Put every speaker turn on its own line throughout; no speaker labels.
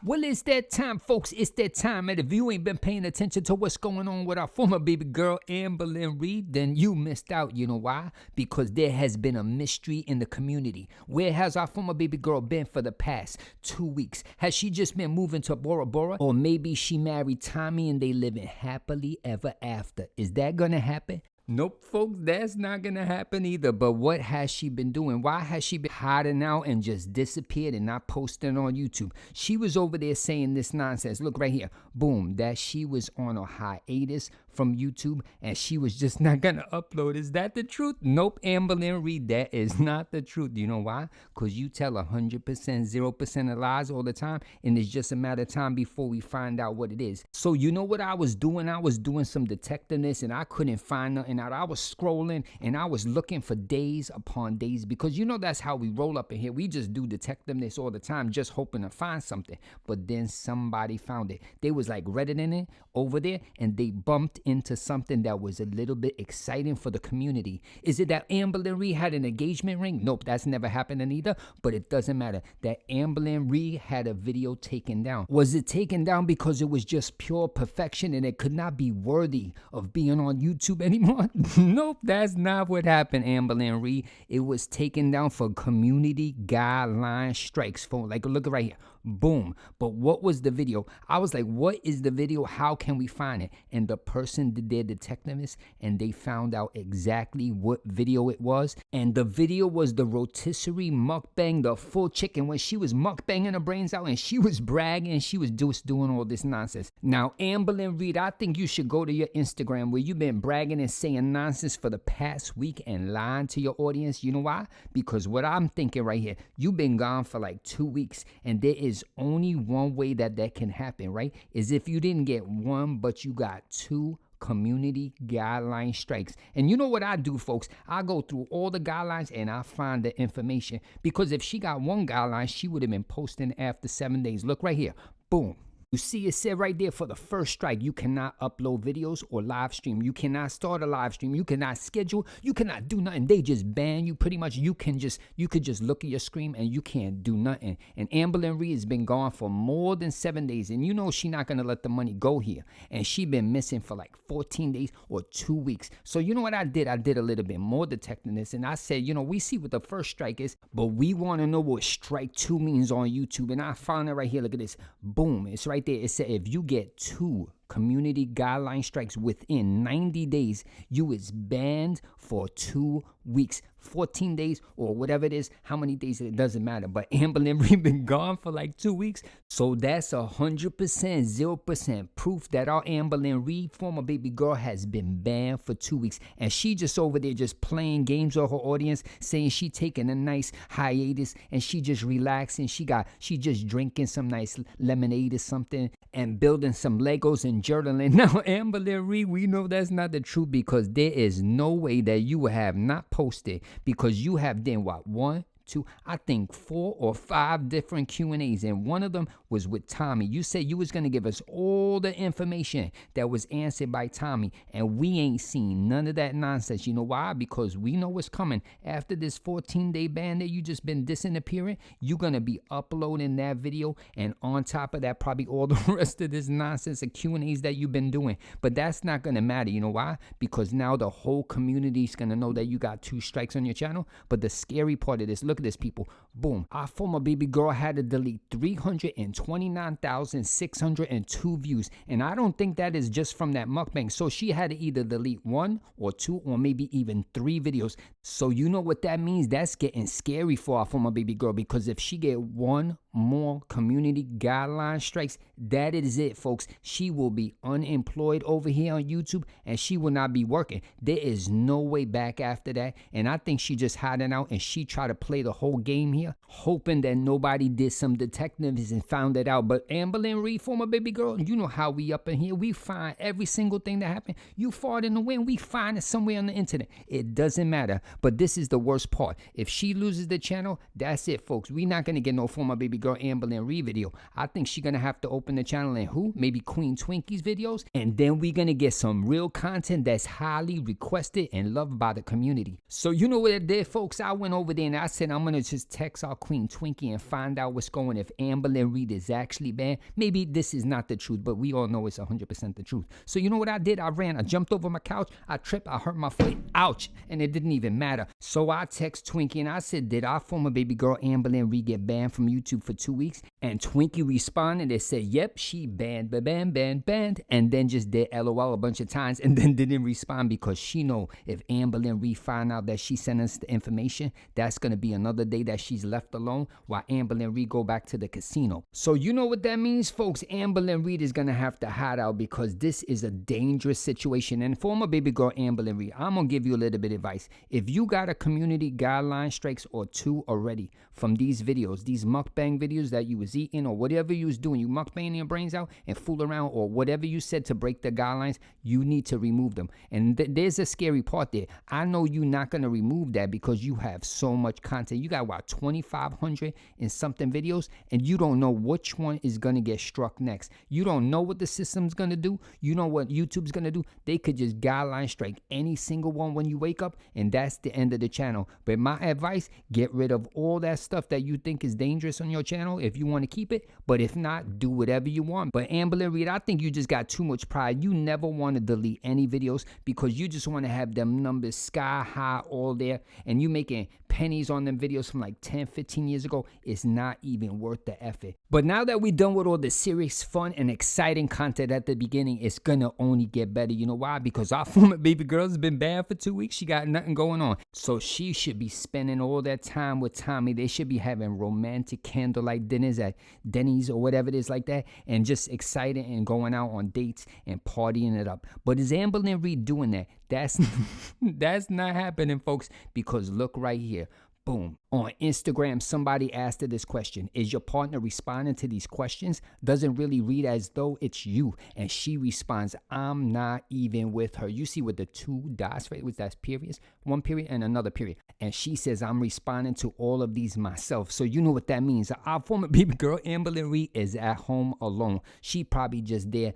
Well, it's that time, folks. It's that time. And if you ain't been paying attention to what's going on with our former baby girl, Amberlynn Reid, then you missed out. You know why? Because there has been a mystery in the community. Where has our former baby girl been for the past 2 weeks? Has she just been moving to Bora Bora? Or maybe she married Tommy and they living happily ever after. Is that gonna happen? Nope, folks, that's not gonna happen either. But what has she been doing? Why has she been hiding out and just disappeared and not posting on YouTube? She was over there saying this nonsense. Look right here. Boom, that she was on a hiatus from YouTube and she was just not gonna upload. Is that the truth? Nope, Amberlynn Reid, that is not the truth. You know why? Because you tell 100%, 0% of lies all the time, and it's just a matter of time before we find out what it is. So you know what I was doing? I was doing some detectiveness and I couldn't find nothing out. I was scrolling and I was looking for days upon days because you know that's how we roll up in here. We just do detectiveness all the time, just hoping to find something. But then somebody found it. They was like Redditing it over there and they bumped into something that was a little bit exciting for the community. Is it that Amberlynn Reid had an engagement ring? Nope, that's never happened either, but it doesn't matter. That Amberlynn Reid had a video taken down. Was it taken down because it was just pure perfection and it could not be worthy of being on YouTube anymore? Nope, that's not what happened, Amberlynn Reid. It was taken down for community guideline strikes. For like, look right here. Boom. But what was the video? I was like, what is the video? How can we find it? And the person did their detectiveness and they found out exactly what video it was. And the video was the rotisserie mukbang, the full chicken, when she was mukbanging her brains out and she was bragging and she was just doing all this nonsense. Now, Amberlynn Reid, I think you should go to your Instagram where you've been bragging and saying nonsense for the past week and lying to your audience. You know why? Because what I'm thinking right here, you've been gone for like 2 weeks and there is only one way that can happen, right? Is if you didn't get one, but you got 2 community guideline strikes. And you know what I do, folks? I go through all the guidelines and I find the information. Because if she got one guideline, she would have been posting after 7 days. Look right here. Boom. You see it said right there for the first strike, you cannot upload videos or live stream. You cannot start a live stream. You cannot schedule. You cannot do nothing. They just ban you pretty much. You could just look at your screen and you can't do nothing. And Amberlynn Reid has been gone for more than 7 days. And you know she not going to let the money go here. And she been missing for like 14 days or 2 weeks. So you know what I did? I did a little bit more detectiveness. And I said, you know, we see what the first strike is, but we want to know what strike 2 means on YouTube. And I found it right here. Look at this. Boom. It's right there. It said if you get 2 community guideline strikes within 90 days, you is banned for 2 weeks, 14 days, or whatever it is. How many days, it doesn't matter. But Amberlynn Reid been gone for like 2 weeks. So that's 100%, 0% proof that our Amberlynn Reid, former baby girl, has been banned for 2 weeks. And she just over there just playing games with her audience, saying she taking a nice hiatus and she just relaxing. She just drinking some nice lemonade or something and building some Legos and journaling. Now, Amberlynn Reid, we know that's not the truth because there is no way that you have not posted because you have done what? 1, 2, I think 4 or 5 different Q&As, and one of them was with Tommy. You said you was going to give us all the information that was answered by Tommy, and we ain't seen none of that nonsense. You know why? Because we know what's coming. After this 14-day ban that you just been disappearing, you're going to be uploading that video, and on top of that, probably all the rest of this nonsense of Q&As that you've been doing. But that's not going to matter. You know why? Because now the whole community is going to know that you got 2 strikes on your channel. But the scary part of this, look at this, people. Boom. Our former baby girl had to delete 329,602 views. And I don't think that is just from that mukbang. So she had to either delete 1 or 2 or maybe even 3 videos. So you know what that means? That's getting scary for our former baby girl, because if she get 1 more community guideline strikes, that is it, folks. She will be unemployed over here on YouTube and she will not be working. There is no way back after that. And I think she just hiding out and she tried to play the whole game here, hoping that nobody did some detectives and found it out. But Amberlynn Reid, former baby girl, you know how we up in here. We find every single thing that happened. You fart in the wind, we find it somewhere on the internet. It doesn't matter. But this is the worst part. If she loses the channel, that's it, folks. We're not going to get no former baby girl Amberlynn Reid video. I think she's gonna have to open the channel and maybe Queen Twinkie's videos, and then we're gonna get some real content that's highly requested and loved by the community. So you know what I did, folks? I went over there and I said I'm gonna just text our Queen Twinkie and find out what's going on, if Amberlynn Reid is actually banned. Maybe this is not the truth, but we all know it's 100% the truth. So you know what I did? I jumped over my couch, I tripped, I hurt my foot, ouch, and it didn't even matter. So I text Twinkie and I said, did our former baby girl Amberlynn Reid get banned from YouTube for 2 weeks? And Twinkie responded and said, yep, she banned, and then just did LOL a bunch of times and then didn't respond, because she know if Amberlynn Reid find out that she sent us the information, that's gonna be another day that she's left alone while Amberlynn Reid go back to the casino. So you know what that means, folks? Amberlynn Reid is gonna have to hide out, because this is a dangerous situation. And former baby girl Amberlynn Reid, I'm gonna give you a little bit of advice. If you got a community guideline strikes or 2 already from these videos, these mukbang videos that you was eating or whatever you was doing, you mukbanging your brains out and fool around, or whatever you said to break the guidelines, you need to remove them. And there's a scary part there. I know you're not gonna remove that because you have so much content. You got what, 2,500 and something videos, and you don't know which one is gonna get struck next. You don't know what the system's gonna do. You know what YouTube's gonna do. They could just guideline strike any single one when you wake up, and that's the end of the channel. But my advice, get rid of all that stuff that you think is dangerous on your channel if you want to keep it. But if not, do whatever you want. But Amberlynn Reid, I think you just got too much pride. You never want to delete any videos because you just want to have them numbers sky high all there, and you making pennies on them videos from like 10, 15 years ago. It's not even worth the effort. But now that we're done with all the serious, fun, and exciting content at the beginning, it's gonna only get better. You know why? Because our former baby girl's been banned for 2 weeks. She got nothing going on. So she should be spending all that time with Tommy. They should be having romantic candlelight dinners at Denny's or whatever it is like that, and just excited and going out on dates and partying it up. But is Amberlynn Reid doing that? That's not happening, folks, because look right here. Boom. On Instagram, somebody asked her this question. Is your partner responding to these questions? Doesn't really read as though it's you. And she responds, I'm not even with her. You see with the 2 dots, right? With that periods, 1 period and another period. And she says, I'm responding to all of these myself. So you know what that means. Our former baby girl, Amberlynn Reid, is at home alone. She probably just there.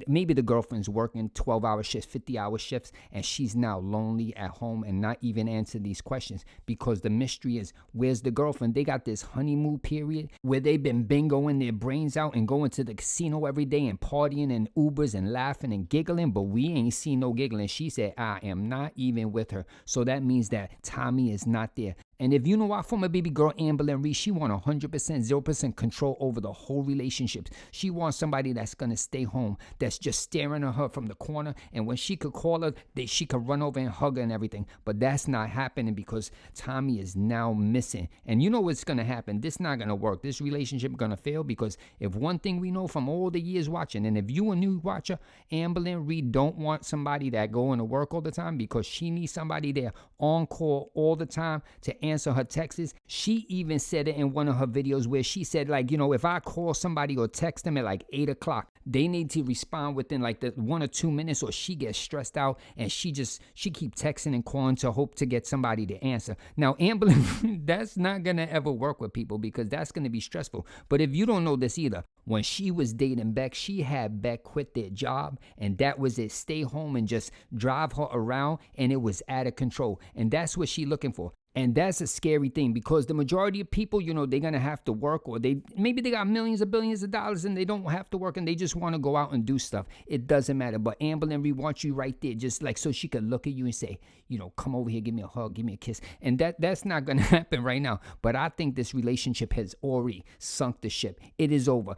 Maybe the girlfriend's working 12-hour shifts, 50-hour shifts, and she's now lonely at home and not even answering these questions, because the mystery is, where's the girlfriend? They got this honeymoon period where they've been bingoing their brains out and going to the casino every day and partying and Ubers and laughing and giggling, but we ain't seen no giggling. She said, I am not even with her. So that means that Tommy is not there. And if you know our former baby girl Amberlynn Reid, she want 100%, 0% control over the whole relationship. She wants somebody that's going to stay home, that's just staring at her from the corner. And when she could call her, she could run over and hug her and everything. But that's not happening because Tommy is now missing. And you know what's going to happen? This not going to work. This relationship going to fail, because if one thing we know from all the years watching, and if you a new watcher, Amberlynn Reid don't want somebody that going to work all the time, because she needs somebody there on call all the time to answer her texts. She even said it in one of her videos where she said, like, you know, if I call somebody or text them at like 8 o'clock, they need to respond within like the 1 or 2 minutes, or she gets stressed out and she keep texting and calling to hope to get somebody to answer. Now, Amberlynn, that's not gonna ever work with people, because that's gonna be stressful. But if you don't know this either, when she was dating Beck, she had Beck quit their job, and that was it. Stay home and just drive her around, and it was out of control. And that's what she's looking for. And that's a scary thing, because the majority of people, you know, they're going to have to work, or maybe they got millions or billions of dollars and they don't have to work and they just want to go out and do stuff. It doesn't matter. But Amberlynn Reid wants you right there, just like so she could look at you and say, you know, come over here, give me a hug, give me a kiss. And that's not going to happen right now. But I think this relationship has already sunk the ship. It is over.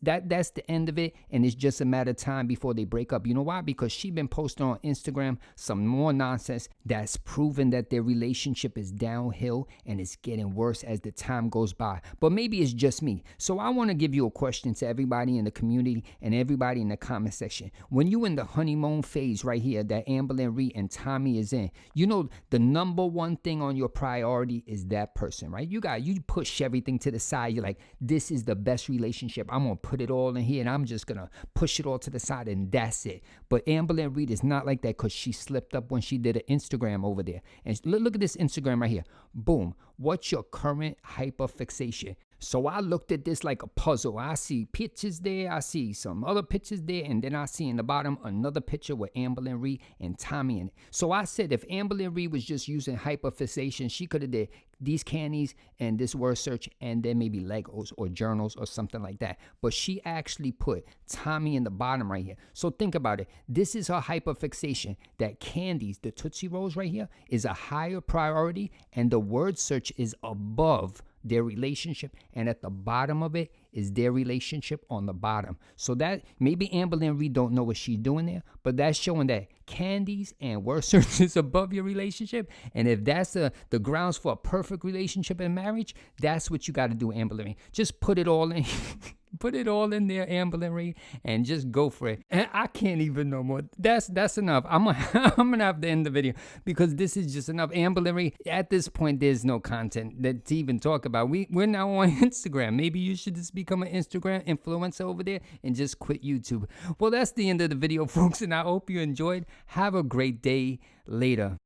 That's the end of it. And it's just a matter of time before they break up. You know why? Because she's been posting on Instagram some more nonsense that's proven that their relationship is downhill, and it's getting worse as the time goes by. But maybe it's just me. So I want to give you a question to everybody in the community and everybody in the comment section. When you in the honeymoon phase right here that Amberlynn Reid and Tommy is in, you know the number one thing on your priority is that person, right? You push everything to the side. You're like, this is the best relationship. I'm going to put it all in here, and I'm just going to push it all to the side, and that's it. But Amberlynn Reid is not like that, because she slipped up when she did an Instagram over there. And look at this Instagram right here. Boom. What's your current hyperfixation? So I looked at this like a puzzle. I see pictures there, I see some other pictures there, and then I see in the bottom another picture with Amberlynn Reid and Tommy in it. So I said if Amberlynn Reid was just using hyperfixation, she could have did these candies and this word search and then maybe Legos or journals or something like that. But she actually put Tommy in the bottom right here. So think about it. This is her hyperfixation, that candies, the Tootsie Rolls right here, is a higher priority and the word search is above their relationship, and at the bottom of it is their relationship on the bottom. So that maybe Amberlynn Reid don't know what she's doing there, but that's showing that candies and word search is above your relationship. And if that's the grounds for a perfect relationship and marriage, that's what you got to do, Amberlynn Reid. Just put it all in. Put it all in there, Amberlynn Reid, and just go for it. And I can't even no more. That's enough. I'm gonna have to end the video because this is just enough. Amberlynn Reid, at this point, there's no content that to even talk about. We're now on Instagram. Maybe you should just become an Instagram influencer over there and just quit YouTube. Well, that's the end of the video, folks, and I hope you enjoyed. Have a great day. Later.